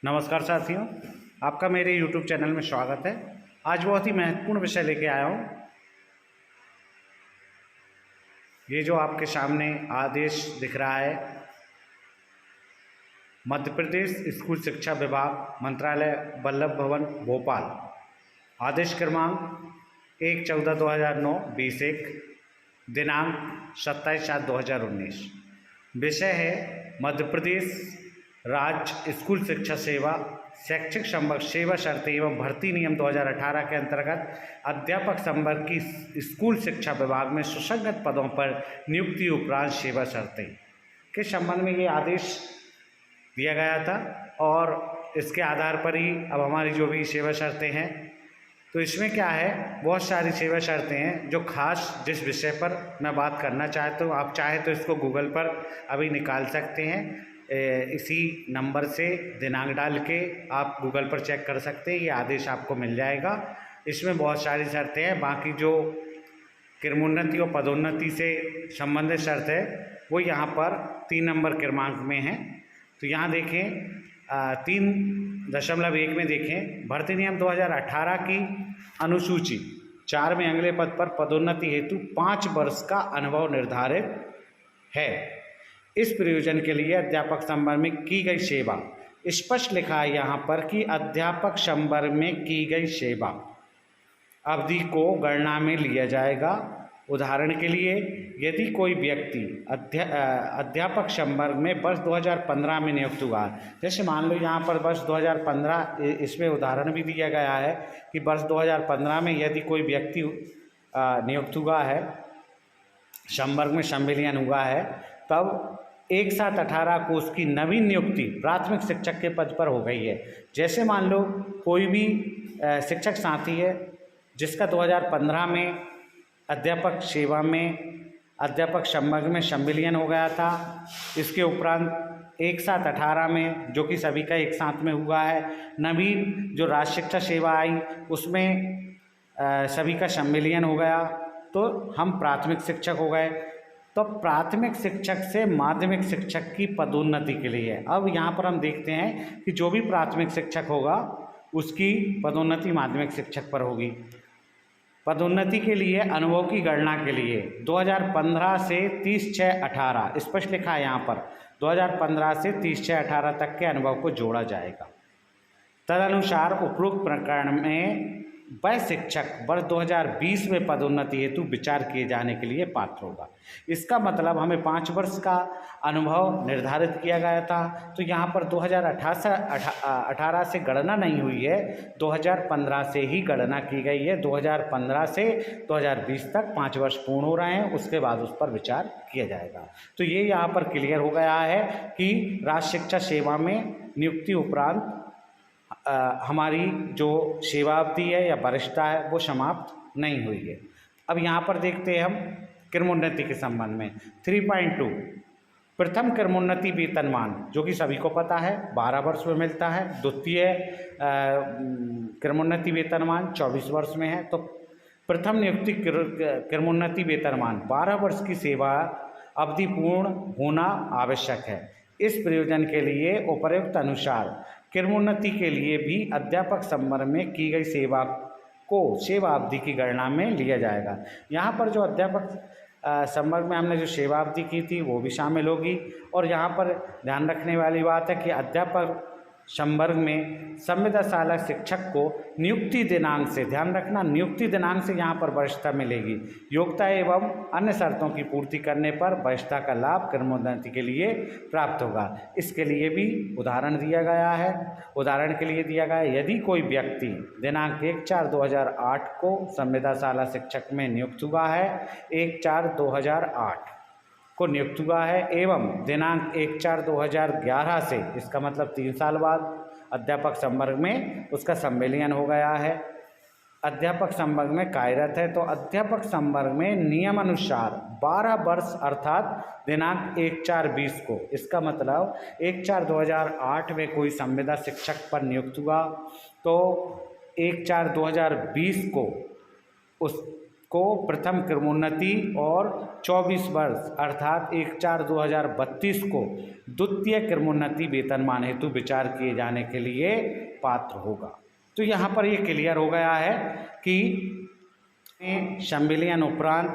नमस्कार साथियों, आपका मेरे YouTube चैनल में स्वागत है। आज बहुत ही महत्वपूर्ण विषय लेके आया हूँ। ये जो आपके सामने आदेश दिख रहा है, मध्य प्रदेश स्कूल शिक्षा विभाग मंत्रालय वल्लभ भवन भोपाल, आदेश क्रमांक 1/14/2009 20:1, दिनांक 27/7/2019। विषय है मध्य प्रदेश राज्य स्कूल शिक्षा सेवा शैक्षिक संवर्ग सेवा शर्तें एवं भर्ती नियम 2018 के अंतर्गत अध्यापक संवर्ग की स्कूल शिक्षा विभाग में सुसंगत पदों पर नियुक्ति उपरांत सेवा शर्तें के संबंध में ये आदेश दिया गया था और इसके आधार पर ही अब हमारी जो भी सेवा शर्तें हैं, तो इसमें क्या है, बहुत सारी सेवा शर्तें हैं जो खास जिस विषय पर मैं बात करना चाहता हूँ। आप चाहे तो इसको गूगल पर अभी निकाल सकते हैं। इसी नंबर से दिनांक डाल के आप गूगल पर चेक कर सकते हैं, ये आदेश आपको मिल जाएगा। इसमें बहुत सारी शर्तें हैं। बाकी जो क्रमोन्नति और पदोन्नति से संबंधित शर्त है वो यहाँ पर 3 नंबर क्रमांक में है। तो यहाँ देखें 3.1 में देखें, भर्ती नियम 2018 की अनुसूची 4 में अगले पद पर पदोन्नति हेतु 5 वर्ष का अनुभव निर्धारित है। इस प्रयोजन के लिए अध्यापक संवर्ग में की गई सेवा, स्पष्ट लिखा है यहाँ पर कि अध्यापक संवर्ग में की गई सेवा अवधि को गणना में लिया जाएगा। उदाहरण के लिए, यदि कोई व्यक्ति अध्यापक संवर्ग में वर्ष 2015 में नियुक्त हुआ, जैसे मान लो यहाँ पर वर्ष 2015, इसमें उदाहरण भी दिया गया है कि वर्ष 2015 में यदि कोई व्यक्ति नियुक्त हुआ है, संवर्ग में संविलियन हुआ है, तब 1/7/18 को उसकी नवीन नियुक्ति प्राथमिक शिक्षक के पद पर हो गई है। जैसे मान लो कोई भी शिक्षक साथी है जिसका 2015 में अध्यापक सेवा में अध्यापक संवर्ग में संविलियन हो गया था, इसके उपरांत 1/7/18 में, जो कि सभी का एक साथ में हुआ है, नवीन जो राष्ट्रीय शिक्षा सेवा आई उसमें सभी का संविलियन हो गया, तो हम प्राथमिक शिक्षक हो गए। तो प्राथमिक शिक्षक से माध्यमिक शिक्षक की पदोन्नति के लिए अब यहाँ पर हम देखते हैं कि जो भी प्राथमिक शिक्षक होगा उसकी पदोन्नति माध्यमिक शिक्षक पर होगी। पदोन्नति के लिए अनुभव की गणना के लिए 2015 से 30/6/18 स्पष्ट लिखा है यहाँ पर, 2015 से 30/6/18 तक के अनुभव को जोड़ा जाएगा। तदनुसार उपरोक्त प्रकरण में वह शिक्षक वर्ष 2020 में पदोन्नति हेतु विचार किए जाने के लिए पात्र होगा। इसका मतलब हमें 5 वर्ष का अनुभव निर्धारित किया गया था, तो यहाँ पर 2018 से गणना नहीं हुई है, 2015 से ही गणना की गई है। 2015 से 2020 तक 5 वर्ष पूर्ण हो रहे हैं, उसके बाद उस पर विचार किया जाएगा। तो ये यहाँ पर क्लियर हो गया है कि राष्ट्रीय शिक्षा सेवा में नियुक्ति उपरांत हमारी जो सेवा अवधि है या वरिष्ठता है वो समाप्त नहीं हुई है। अब यहाँ पर देखते हैं हम क्रमोन्नति के संबंध में 3.2 प्रथम क्रमोन्नति वेतनमान, जो कि सभी को पता है 12 वर्ष में मिलता है। द्वितीय क्रमोन्नति वेतनमान 24 वर्ष में है। तो प्रथम नियुक्ति क्रमोन्नति वेतनमान 12 वर्ष की सेवा अवधि पूर्ण होना आवश्यक है। इस प्रयोजन के लिए उपर्युक्त अनुसार क्रमोन्नति के लिए भी अध्यापक संवर्ग में की गई सेवा को सेवा अवधि की गणना में लिया जाएगा। यहाँ पर जो अध्यापक संवर्ग में हमने जो सेवा अवधि की थी वो भी शामिल होगी। और यहाँ पर ध्यान रखने वाली बात है कि अध्यापक संवर्ग में संविदाशाला शिक्षक को नियुक्ति दिनांक से, ध्यान रखना, नियुक्ति दिनांक से यहाँ पर वरिष्ठता मिलेगी। योग्यता एवं अन्य शर्तों की पूर्ति करने पर वरिष्ठता का लाभ क्रमोन्नति के लिए प्राप्त होगा। इसके लिए भी उदाहरण दिया गया है। उदाहरण के लिए दिया गया है, यदि कोई व्यक्ति दिनांक 1/4/2008 को संविदाशाला शिक्षक में नियुक्त हुआ है, 1/4/2008 को नियुक्त हुआ है एवं दिनांक 1/4/2011 से, इसका मतलब 3 साल बाद अध्यापक संवर्ग में उसका संविलियन हो गया है, अध्यापक संवर्ग में कार्यरत है, तो अध्यापक संवर्ग में नियमानुसार 12 वर्ष अर्थात दिनांक 1/4/20 को, इसका मतलब 1/4/2008 में कोई संविदा शिक्षक पर नियुक्त हुआ तो 1/4/2020 को उस को प्रथम क्रमोन्नति और 24 वर्ष अर्थात 1/4/2032 को द्वितीय क्रमोन्नति वेतनमान हेतु विचार किए जाने के लिए पात्र होगा। तो यहाँ पर ये क्लियर हो गया है कि संविलियन उपरांत,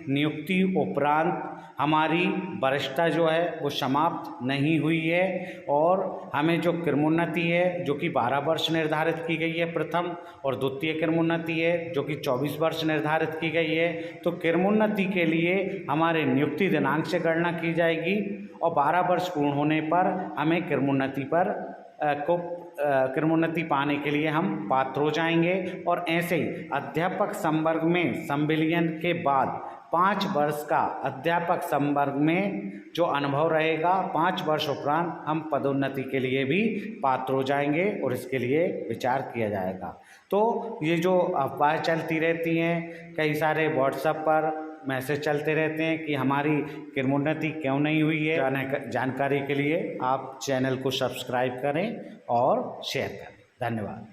नियुक्ति उपरांत हमारी वरिष्ठता जो है वो समाप्त नहीं हुई है और हमें जो क्रमोन्नति है जो कि 12 वर्ष निर्धारित की गई है प्रथम, और द्वितीय क्रमोन्नति है जो कि 24 वर्ष निर्धारित की गई है। तो क्रमोन्नति के लिए हमारे नियुक्ति दिनांक से गणना की जाएगी और 12 वर्ष पूर्ण होने पर हमें क्रमोन्नति पाने के लिए हम पात्र हो जाएंगे। और ऐसे ही अध्यापक संवर्ग में संविलियन के बाद 5 वर्ष का अध्यापक संवर्ग में जो अनुभव रहेगा, 5 वर्ष उपरांत हम पदोन्नति के लिए भी पात्र हो जाएंगे और इसके लिए विचार किया जाएगा। तो ये जो अफवाहें चलती रहती हैं, कई सारे व्हाट्सएप पर मैसेज चलते रहते हैं कि हमारी क्रमोन्नति क्यों नहीं हुई है, जानकारी के लिए आप चैनल को सब्सक्राइब करें और शेयर करें। धन्यवाद।